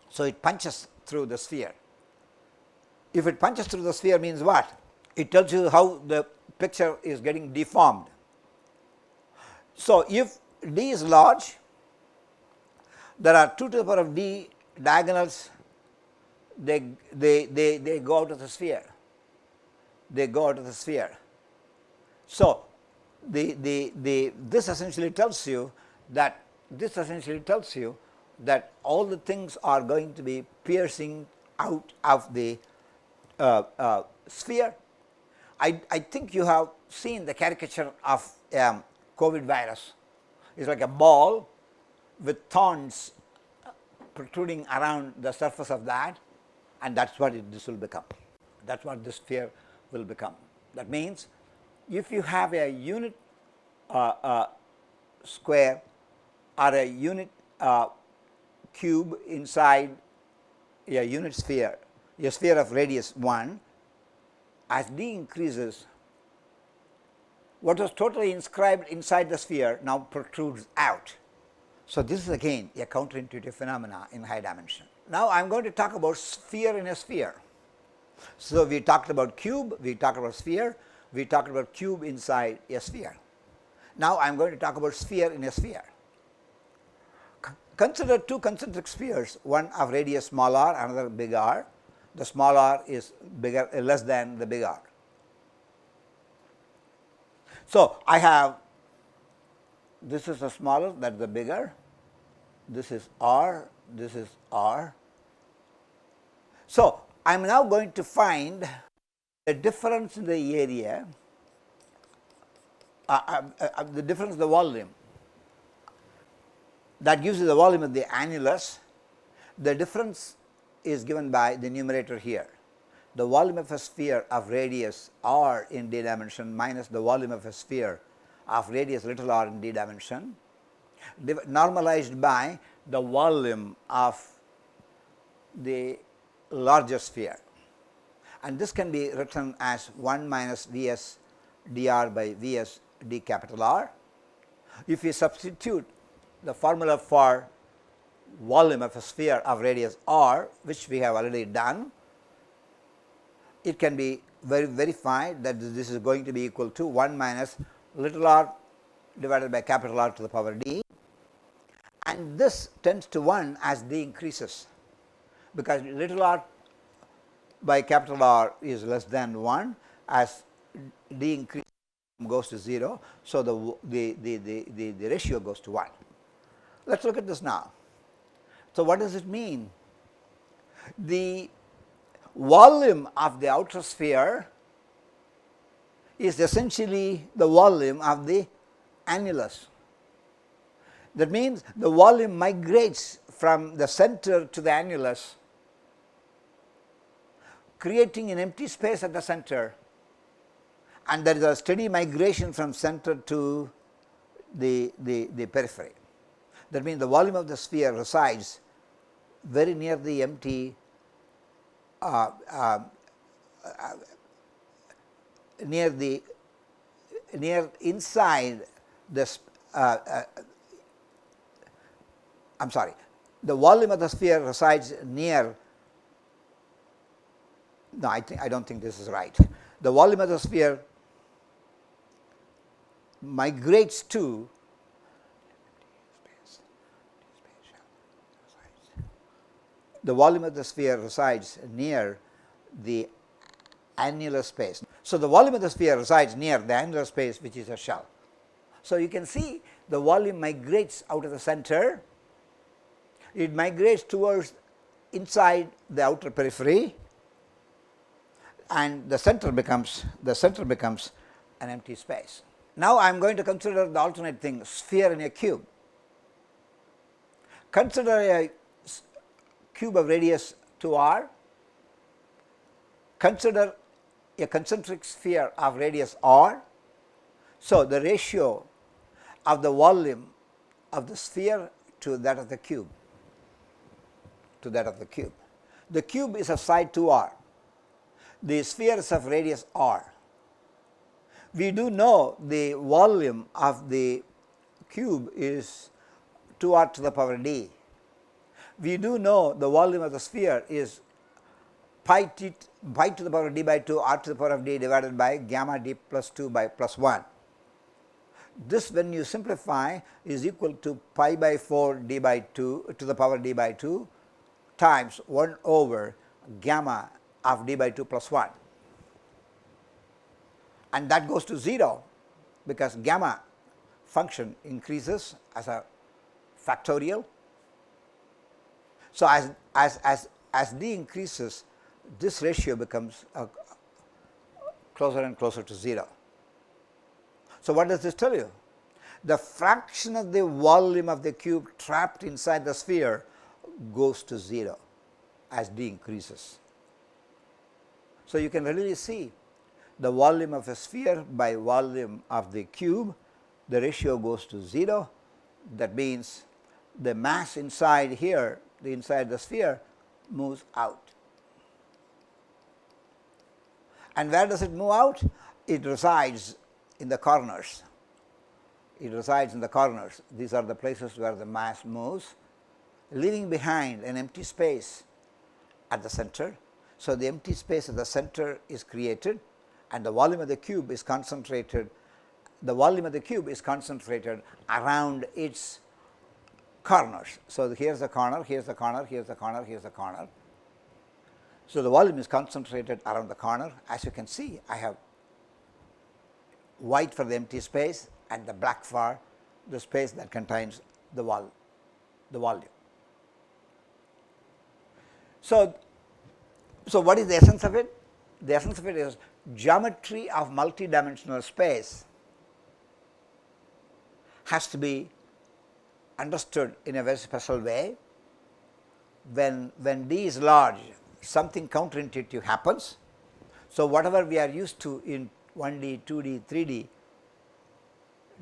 So it punches through the sphere. If it punches through the sphere means what? It tells you how the picture is getting deformed. So if D is large, there are 2 to the power of D diagonals, they go out of the sphere. They go out of the sphere. So this essentially tells you that all the things are going to be piercing out of the sphere. I think you have seen the caricature of COVID virus. It's like a ball with thorns protruding around the surface of that, and that's what this will become. That's what this sphere will become. That means if you have a unit square or a unit cube inside a unit sphere, a sphere of radius 1, as D increases, what was totally inscribed inside the sphere now protrudes out. So this is again a counterintuitive phenomena in high dimension. Now I am going to talk about sphere in a sphere. So we talked about cube, we talked about sphere, we talked about cube inside a sphere. Now I am going to talk about sphere in a sphere. Consider 2 concentric spheres, one of radius small r, another big R. The small r is less than the big R. So I have, this is the smaller, that is the bigger, this is R, this is R. So I am now going to find the difference in the area, the difference in the volume. That gives you the volume of the annulus. The difference is given by the numerator here. The volume of a sphere of radius r in d dimension minus the volume of a sphere of radius little r in d dimension, normalized by the volume of the larger sphere. And this can be written as 1 minus Vs dr by Vs d capital R. If we substitute the formula for volume of a sphere of radius r, which we have already done, it can be verified that this is going to be equal to 1 minus little r divided by capital R to the power d, and this tends to 1 as d increases, because little r by capital R is less than 1 as d increases goes to 0. So the ratio goes to 1. Let us look at this now. So what does it mean? The volume of the outer sphere is essentially the volume of the annulus. That means the volume migrates from the center to the annulus, creating an empty space at the center, and there is a steady migration from center to the periphery. That means the volume of the sphere resides very near the empty near inside this I'm sorry, the volume of the sphere resides near, no, I don't think this is right. The volume of the sphere migrates to the volume of the sphere resides near the annular space. So the volume of the sphere resides near the annular space, which is a shell. So you can see the volume migrates out of the center, it migrates towards inside the outer periphery, and the center becomes an empty space. Now, I am going to consider the alternate thing, sphere in a cube. Consider a cube of radius 2r, consider a concentric sphere of radius r. So, the ratio of the volume of the sphere to that of the cube, The cube is of side 2r, the sphere is of radius r. We do know the volume of the cube is 2r to the power d. We do know the volume of the sphere is pi to the power d by 2 r to the power of d divided by gamma d plus 2 by plus 1. This, when you simplify, is equal to pi by 4 d by 2 to the power d by 2 times 1 over gamma of d by 2 plus 1, and that goes to 0 because gamma function increases as a factorial. So, as d increases, this ratio becomes closer and closer to 0. So, what does this tell you? The fraction of the volume of the cube trapped inside the sphere goes to 0 as d increases. So, you can readily see the volume of a sphere by volume of the cube, the ratio goes to 0. That means the mass inside here, inside the sphere, moves out. And where does it move out? It resides in the corners. These are the places where the mass moves, leaving behind an empty space at the center. So, the empty space at the center is created, and the volume of the cube is concentrated. Around its corners. So, here is the corner, here is the corner, here is the corner, here is the corner. So, the volume is concentrated around the corner. As you can see, I have white for the empty space and the black for the space that contains the volume. So, what is the essence of it? The essence of it is geometry of multidimensional space has to be understood in a very special way. When d is large, something counterintuitive happens. So, whatever we are used to in 1D, 2D, 3D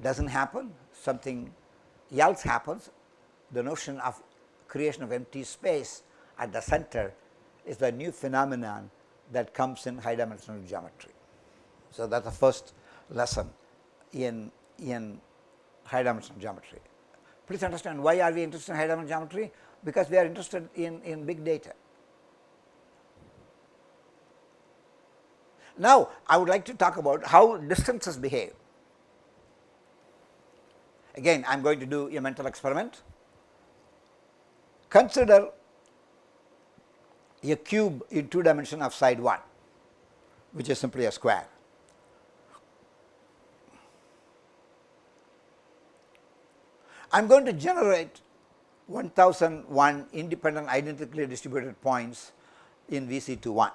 does not happen, something else happens. The notion of creation of empty space at the center is the new phenomenon that comes in high dimensional geometry. So, that is the first lesson in high dimensional geometry. Please understand, why are we interested in high dimensional geometry? Because we are interested in big data. Now, I would like to talk about how distances behave. Again, I am going to do a mental experiment. Consider a cube in 2 dimension of side 1, which is simply a square. I am going to generate 1001 independent identically distributed points in VC21.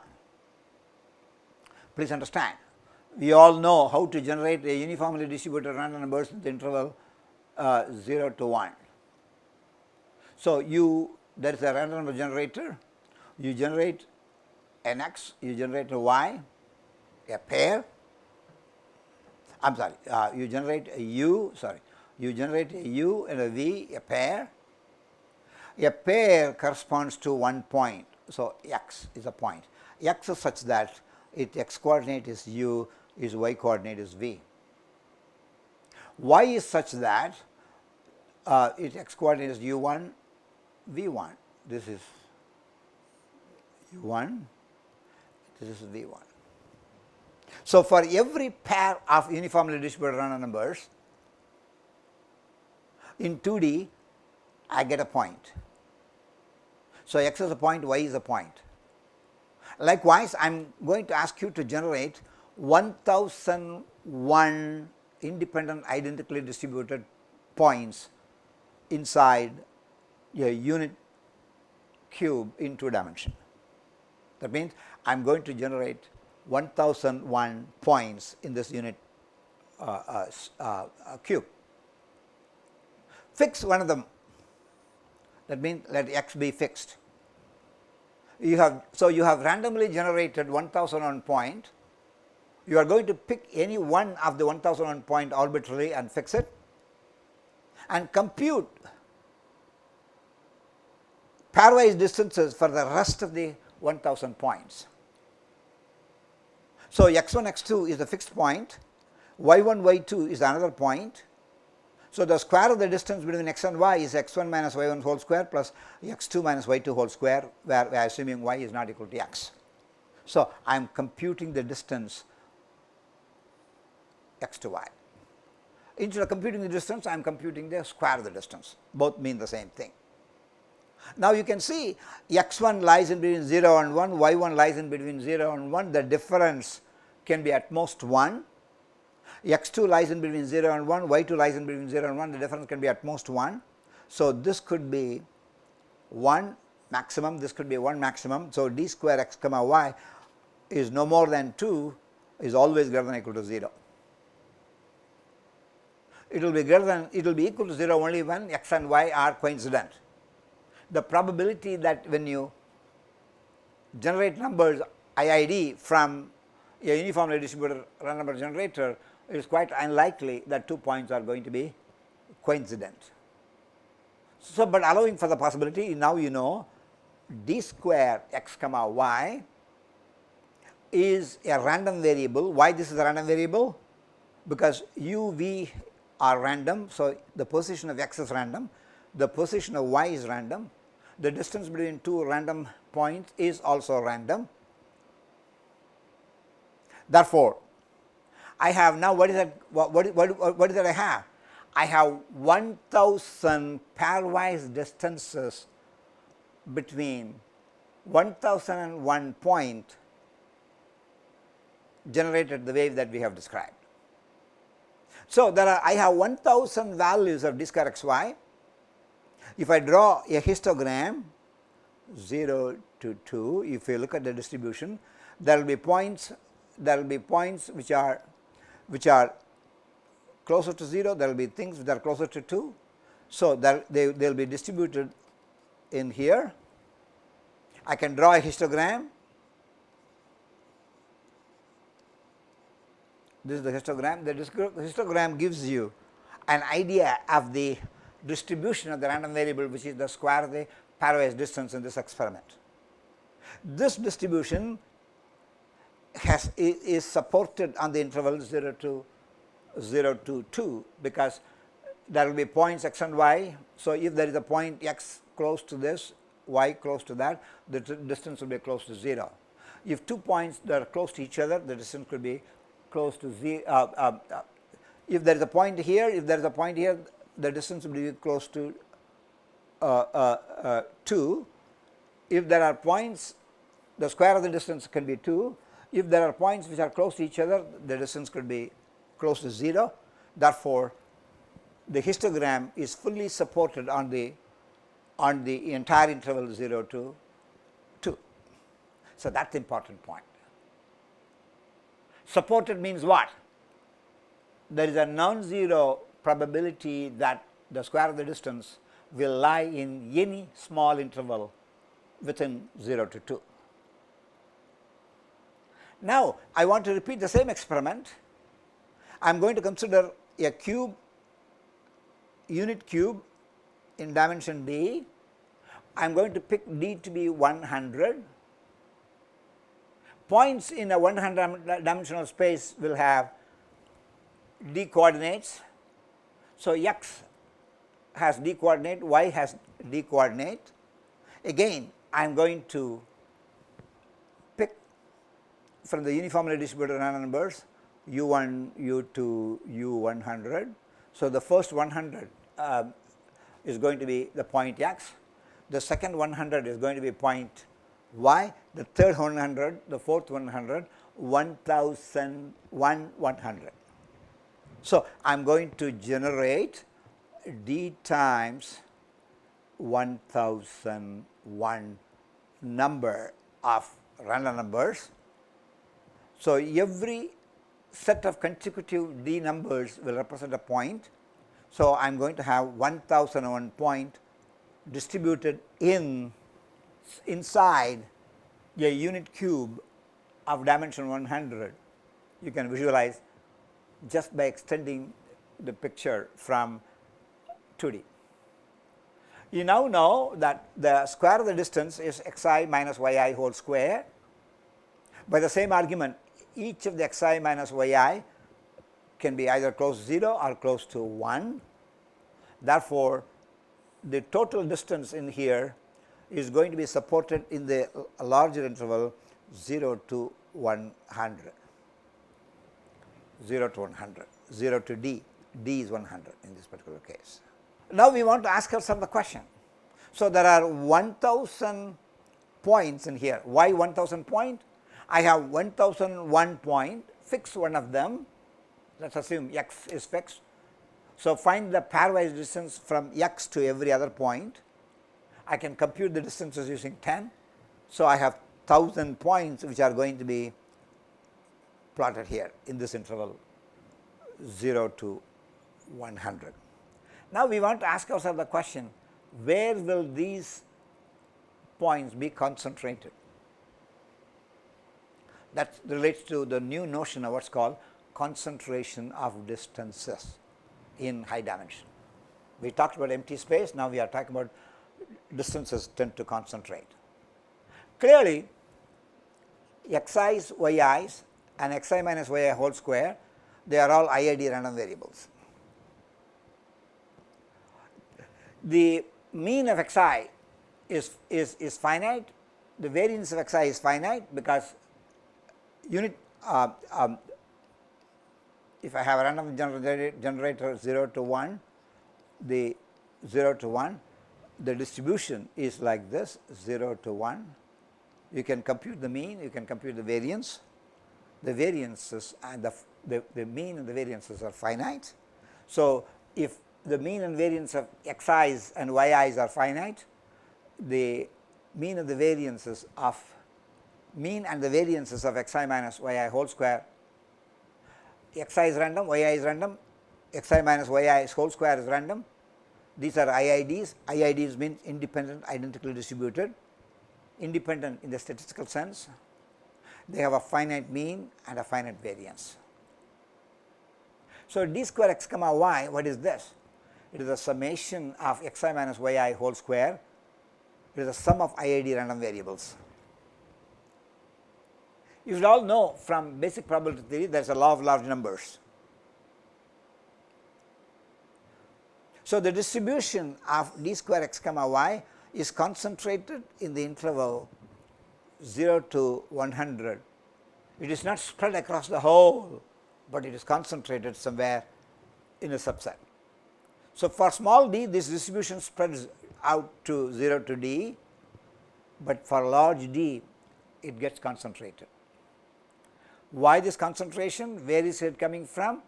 Please understand, we all know how to generate a uniformly distributed random numbers in the interval 0 to 1. So, there is a random number generator, you generate an x, you generate a y, a pair, you generate a u and a v, a pair. A pair corresponds to one point. So, x is a point. X is such that its x coordinate is u, its y coordinate is v. Y is such that its x coordinate is u1, v1. This is u1, this is v1. So, for every pair of uniformly distributed random numbers in 2D, I get a point. So, x is a point, y is a point. Likewise, I am going to ask you to generate 1001 independent identically distributed points inside a unit cube in 2 dimension. That means I am going to generate 1001 points in this unit cube. Fix one of them. That means let x be fixed. You have randomly generated 1001 point. You are going to pick any one of the 1001 point arbitrarily and fix it and compute pairwise distances for the rest of the 1000 points. So, x1, x2 is the fixed point, y1, y2 is another point. So, the square of the distance between x and y is x1 minus y1 whole square plus x2 minus y2 whole square, where we are assuming y is not equal to x. So, I am computing the distance x to y. Instead of computing the distance, I am computing the square of the distance. Both mean the same thing. Now, you can see x1 lies in between 0 and 1, y1 lies in between 0 and 1. The difference can be at most 1. x2 lies in between 0 and 1, y2 lies in between 0 and 1. The difference can be at most 1. So, this could be 1 maximum, this could be 1 maximum. So, d square x comma y is no more than 2, is always greater than or equal to 0. It will be equal to 0 only when x and y are coincident. The probability that when you generate numbers IID from a uniformly distributed random number generator, it is quite unlikely that 2 points are going to be coincident. So, but allowing for the possibility, now you know d square x comma y is a random variable. Why this is a random variable? Because u, v are random. So, the position of x is random, the position of y is random, the distance between two random points is also random. Therefore, I have now what is that? What is that I have? I have 1000 pairwise distances between 1001 point generated the way that we have described. So, I have 1000 values of d square x y. If I draw a histogram 0 to 2, if you look at the distribution, there will be points which are closer to 0, there will be things which are closer to 2. So, they will be distributed in here. I can draw a histogram. This is the histogram. The histogram gives you an idea of the distribution of the random variable, which is the square of the pairwise distance in this experiment. This distribution is supported on the interval 0 to 2, because there will be points x and y. So, if there is a point x close to this, y close to that, the distance will be close to 0. If 2 points that are close to each other, the distance could be close to 0. If there is a point here, the distance will be close to 2. If there are points, the square of the distance can be 2. If there are points which are close to each other, the distance could be close to 0. Therefore, the histogram is fully supported on the entire interval 0 to 2. So, that is the important point. Supported means what? There is a non-zero probability that the square of the distance will lie in any small interval within 0 to 2. Now, I want to repeat the same experiment. I am going to consider a cube, unit cube in dimension d. I am going to pick d to be 100. Points in a 100 dimensional space will have d coordinates. So, x has d coordinate, y has d coordinate. Again, I am going to pick from the uniformly distributed random numbers u1, u2, u100. So, the first 100 is going to be the point x, the second 100 is going to be point y, the third 100, the fourth 100, 1000, 100. So, I am going to generate d times 1000 one number of random numbers. So, every set of consecutive d numbers will represent a point. So, I am going to have 1001 point distributed inside a unit cube of dimension 100. You can visualize just by extending the picture from 2D. You now know that the square of the distance is xi minus yi whole square. By the same argument, each of the xi minus yi can be either close to 0 or close to 1. Therefore, the total distance in here is going to be supported in the larger interval 0 to 100, 0 to 100, 0 to d is 100 in this particular case. Now, we want to ask ourselves the question. So, there are 1000 points in here. Why 1000 point? I have 1001 point, fix one of them, let us assume x is fixed. So, find the pairwise distance from x to every other point. I can compute the distances using 10. So, I have 1000 points which are going to be plotted here in this interval 0 to 100. Now, we want to ask ourselves the question, where will these points be concentrated? That relates to the new notion of what is called concentration of distances in high dimension. We talked about empty space, now we are talking about distances tend to concentrate. Clearly, xi's, yi's and xi minus yi whole square, they are all IID random variables. The mean of xi is finite, the variance of xi is finite because unit if I have a random generator 0 to 1, the 0 to 1, the distribution is like this 0 to 1. You can compute the mean, you can compute the variance. The variances and the mean and the variances are finite. So, if the mean and variance of xi's and yi's are finite, the mean and the variances of xi minus yi whole square, xi is random, yi is random, xi minus yi whole square is random. These are IIDs. IIDs means independent identically distributed, independent in the statistical sense. They have a finite mean and a finite variance. So, d square x comma y, what is this? It is the summation of xi minus yi whole square. It is the sum of IID random variables. You should all know from basic probability theory there is a law of large numbers. So, the distribution of d square x comma y is concentrated in the interval 0 to 100. It is not spread across the whole, but it is concentrated somewhere in a subset. So, for small d this distribution spreads out to 0 to d, but for large d it gets concentrated. Why this concentration? Where is it coming from?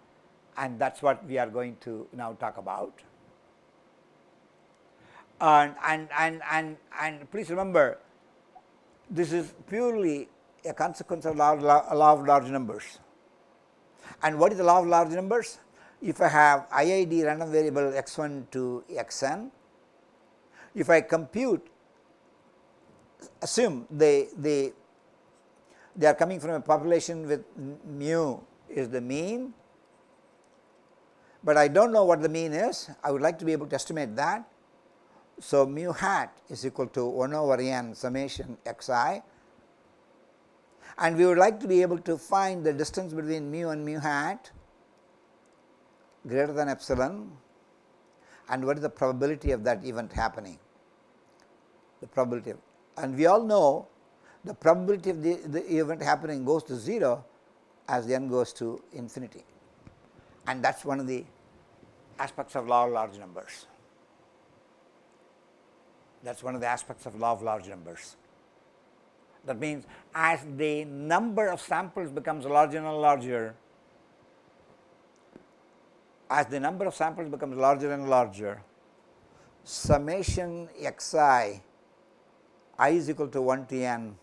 And that is what we are going to now talk about. And please remember, this is purely a consequence of law of large numbers. And what is the law of large numbers? If I have IID random variable x1 to xn, if I compute, assume they are coming from a population with mu is the mean, but I do not know what the mean is, I would like to be able to estimate that. So, mu hat is equal to 1 over n summation xi, and we would like to be able to find the distance between mu and mu hat greater than epsilon, and what is the probability of that event happening. The probability of, and we all know the probability of the event happening goes to 0 as n goes to infinity, and that is one of the aspects of law of large numbers. That is one of the aspects of law of large numbers. That means, as the number of samples becomes larger and larger, summation xi I is equal to 1 to n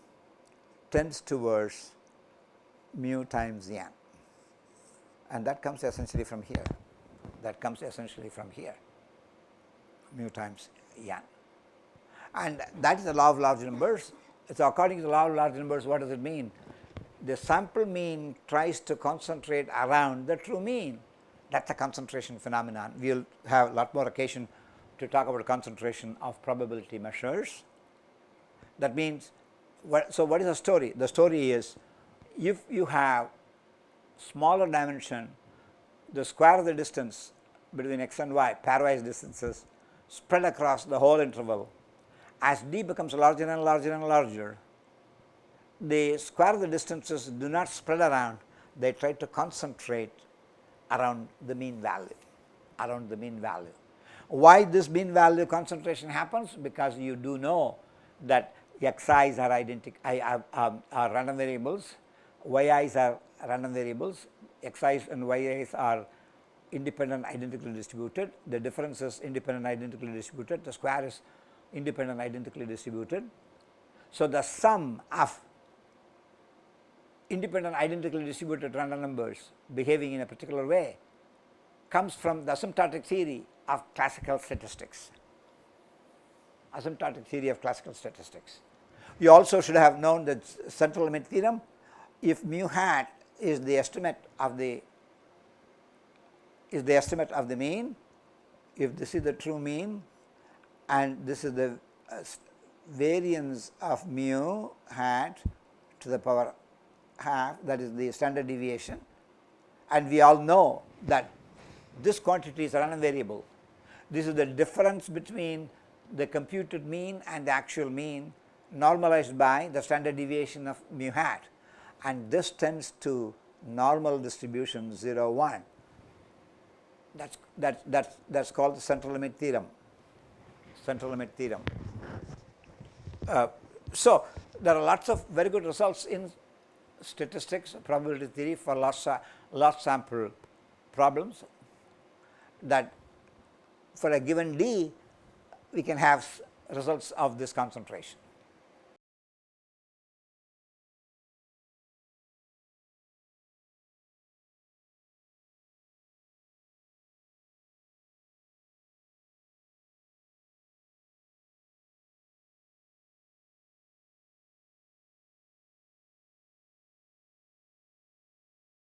tends towards mu times n, and that comes essentially from here. That comes essentially from here, mu times n. And that is the law of large numbers. So, according to the law of large numbers, what does it mean? The sample mean tries to concentrate around the true mean. That is a concentration phenomenon. We will have a lot more occasion to talk about concentration of probability measures. That means, so what is the story? The story is, if you have smaller dimension, the square of the distance between x and y, pairwise distances, spread across the whole interval. As d becomes larger and larger and larger, the square of the distances do not spread around, they try to concentrate around the mean value, around the mean value. Why this mean value concentration happens? Because you do know that xi's are are random variables, yi's are random variables, xi's and yi's are independent identically distributed, the difference is independent identically distributed, the square is independent identically distributed. So, the sum of independent identically distributed random numbers behaving in a particular way comes from the asymptotic theory of classical statistics. Asymptotic theory of classical statistics. You also should have known the central limit theorem. If mu hat is the estimate of the mean, if this is the true mean and this is the variance of mu hat to the power half, that is the standard deviation, and we all know that this quantity is a random variable. This is the difference between the computed mean and the actual mean normalized by the standard deviation of mu hat, and this tends to normal distribution 0, 1. That's called the central limit theorem. Central limit theorem. So, there are lots of very good results in statistics, probability theory for large sample problems, that for a given d we can have results of this concentration.